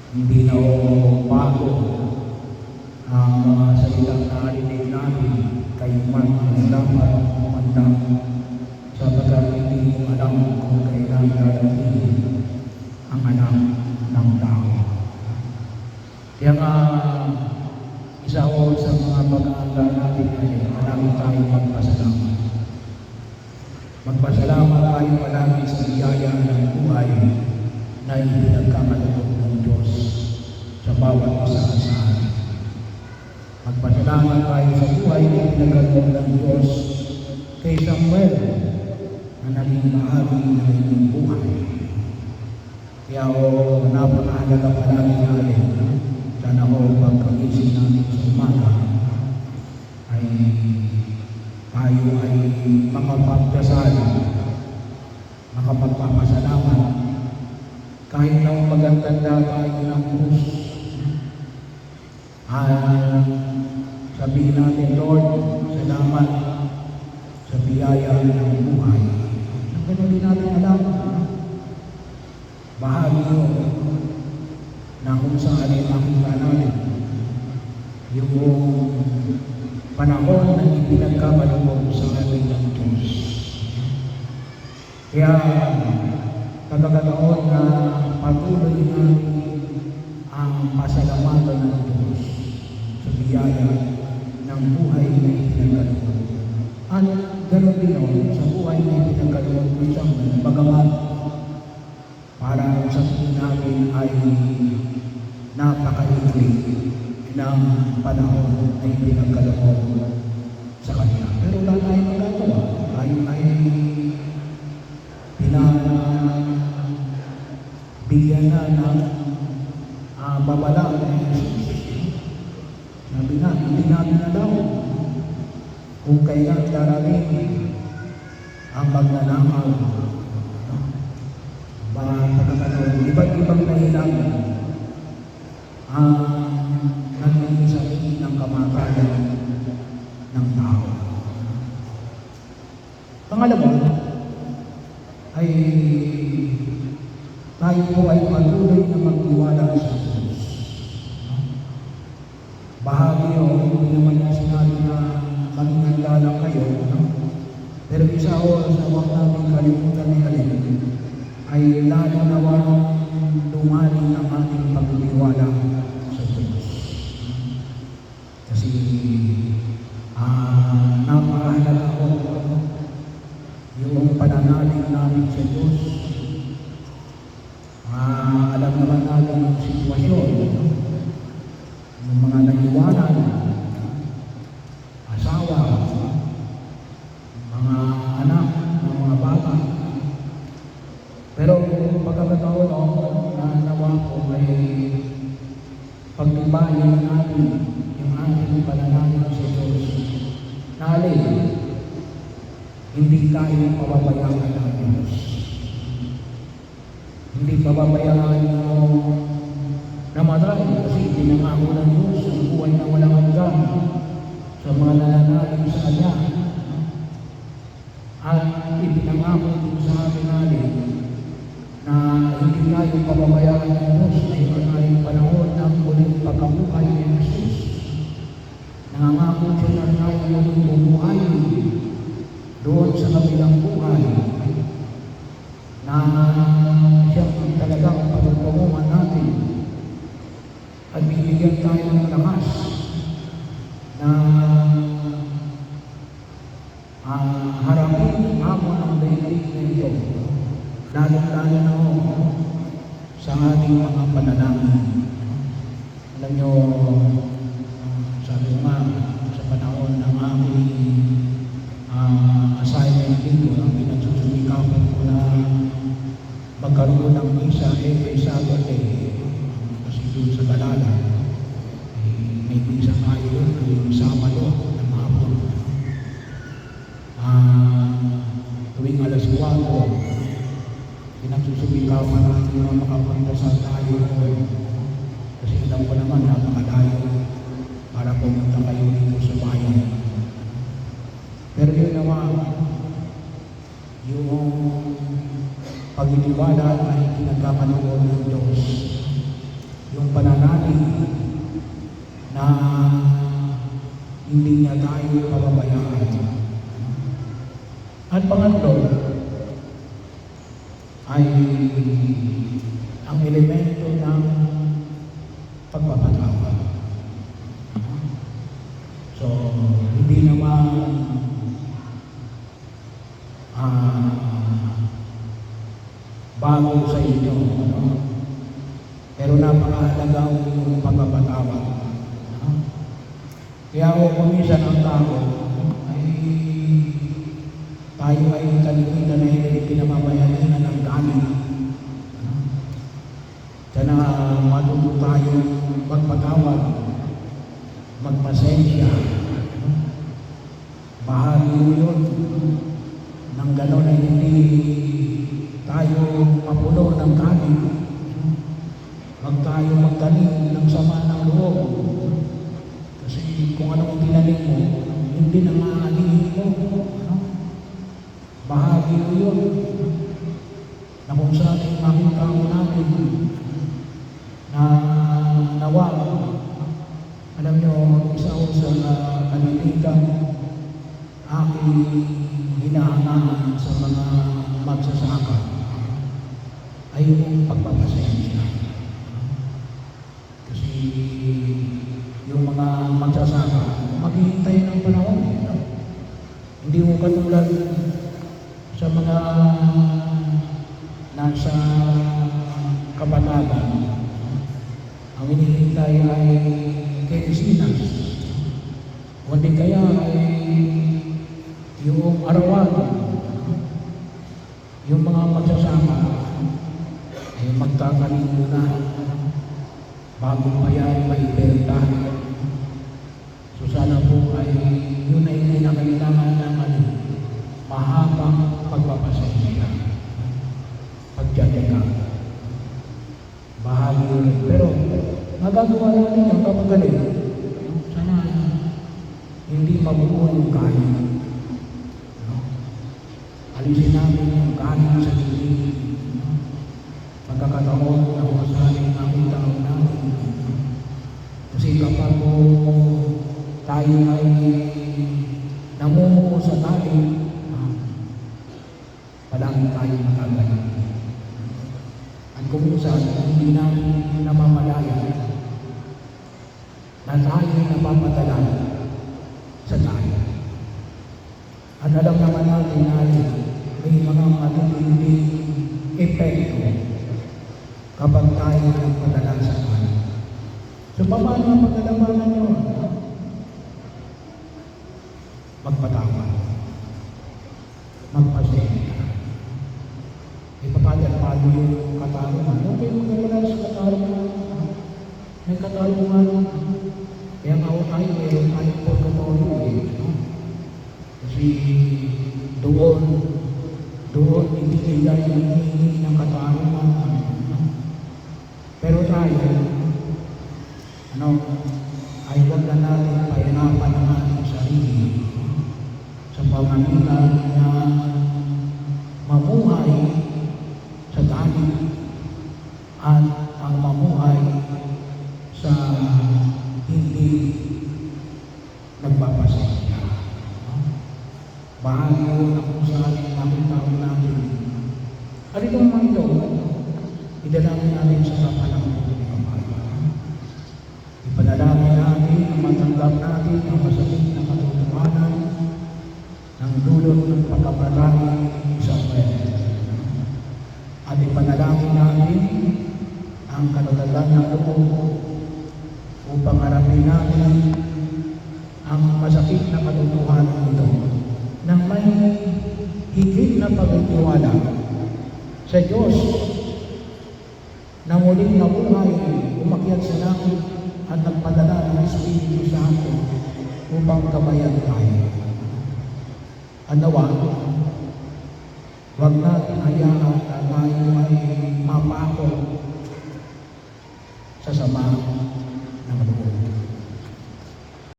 Hindi na o bago ang mga salitang narinig natin kayo man ang dapat umandam sapagkat hindi mo alam kung kailan darating ang anak ng tao. Kaya nga, isa ko sa mga pag-aanda natin ay marami tayong magpasalamat. Magpasalamat tayo palagi sa biyaya ng buhay na ipinagkakaloob ng Diyos sa bawat isa sa atin. Magpasalamat tayo sa buhay na ipinagkaloob ng Diyos kay Samuel na naging bahagi ng inyong buhay. Kaya napakahalaga palagi natin. Sana pagkagising natin sa umaga ay tayo ay makapagdasal, makapagpapasalamat kahit na magandanda tayo ng krus. Sabihin natin, Lord, salamat sa biyaya ng buhay. Ang ganun din natin alam, bahagi yun na kung saan ay makita natin yung panahon na ipinagkakaloob sa ating ng Diyos. Kaya pagkakataon na patuloy natin ang pasalamatan ng Diyos sa biyaya ng buhay na ipinagkaloob. At ganoon din sa buhay na ipinagkaloob ko siyang bagamat para sa tingin namin ay napakaikli ng panahon na ipinagkaloob sa Kanya. Pero wala tayong magagawa. Tayo ay bigyan na ng babala ng Jesus. Sabi na, hindi natin alam kung kailan darating ang magnanakaw. Iba't ibang dahilan ang nagsasabi ng kamakayan ng tao. Pangalawa ay tayo po ay patuloy na magtiwala sa Diyos. Bahagi hindi naman yung sinabi na maging handa lang kayo. Pero isa sa huwag namin kalimutan ni Alin ay lalo nawang lumalim ang ating pagtitiwala sa Diyos. Kasi napakahalaga ko yung pananalig namin sa Diyos. Alam naman natin yung sitwasyon, yung mga naiwanan, asawa, mga anak, mga bata. Pero pagkakataon na nawa ko ay pagtibayan natin yung ating pananalig sa Diyos. Nalay, hindi tayo pababayaan ng Diyos. Hindi pababayaan mo namatay kasi pinangako ng Diyos ang buhay na walang hanggan sa mga nananalig sa Kanya. At ipinangako din sa atin natin na hindi tayo pababayaan ng Diyos na yung panahon ng muling pagkabuhay ng Jesus. Nangangako siya na tayo muling bumuhay doon sa kabilang buhay na siya talagang pagpapungan natin at bibigyan tayo ng lakas na harapin ang hamon ng daigdig na ito. Lalo-lalo na sa ating mga panalangin. Alam nyo, sabi ko nga, sa panahon ng aking assignment dito, ang pinagsusumikapan ko na magkaroon ng misa every Saturday. Kasi doon sa Galala, may misa tayo doon, yung Sabado ng hapon. Tuwing alas 4, pinagsusumikapan natin na makapagdasal tayo. Kasi alam ko naman, napakalayo para pumunta kayo dito sa bayan. Pero yun naman, yung pagtitiwala ay pinagkakaloon ng Diyos. Yung niya tayo pababayaan. At pangatlo ay ang elemento ng pagpapatawad. So, hindi naman bago sa inyo, ano? Pero napakahalaga yung pagpapatawad. Kaya ako kumisan ang tao ay tayo ay kalimitan na hindi pinamamayanan ng galing. Sana matuto tayo magpatawad, magpasensya. Bahagi yun ng gano'n na hindi tayo mapuno ng galing. Huwag tayo magtanim ng sama ng loob. Kasi kung anong tinanim mo, hindi na maalihin mo. Bahagi ko yun na kung saan ay makita ko natin na nawa. Alam nyo, isa ko sa kaniligan aking hinahangaan sa mga magsasaka ay yung pagpapasensya. Kasi yung mga magsasaka, maghihintay ng panahon. Hindi mo katulad sa mga nasa kabatagan. Ang hinihintay ay Kesinas. Kundi kaya ay yung arawan, yung mga magsasaka ay magtatanim muna bago pa yan maibenta. So sana po ay yun ay kinakailangan naman mahabang pagpapasensya, pagdadyaga, bahagi ulit. Pero magagawa natin yung kapagaling. Sana hindi mabuo yung kanin. Alisin namin yung kanin sa dili. Pagkakataon na kumasaling namin tao namin. Kasi kapag tayo ay namumuo sa tali, palagi tayo matagalan. At kung minsan, hindi namin namamalaya na tayo ay napapadala sa tayo. At alam naman natin na may mga matitinding epekto kapag tayo nagpadala sa tayo. So, paano ang pagdadamanan nyo? Magpatawad. Magpasensya. Ipapadal-pado yung katarungan. Okay, magdadala sa katarungan. May katarungan. Kaya nga tayo, mayroon tayo po katarungan. Kasi doon ibigay yung hinihingi ng katarungan. Pero tayo, ay huwag na natin pahirapan ang ating sarili sa pamamagitan na mamuhay sa dali at ang mamuhay sa hindi nagpapasensya. Bahagi na kung saan makita natin. At itong mga ito, idalangin natin sa kapalang ipanalangin natin na matanggap natin ang masakit na katotohanan ng dulot ng pagkabalangin sa Pwede. At ipanalangin natin ang katatagan ng loob upang harapin natin ang masakit na katotohanan ito nang may higit na pagtitiwala sa Diyos na muling nabuhay, umakyat sa langit at nagpadala ng Espiritu Santo upang gabayan tayo. At nawa, huwag natin hayaan na tayo ay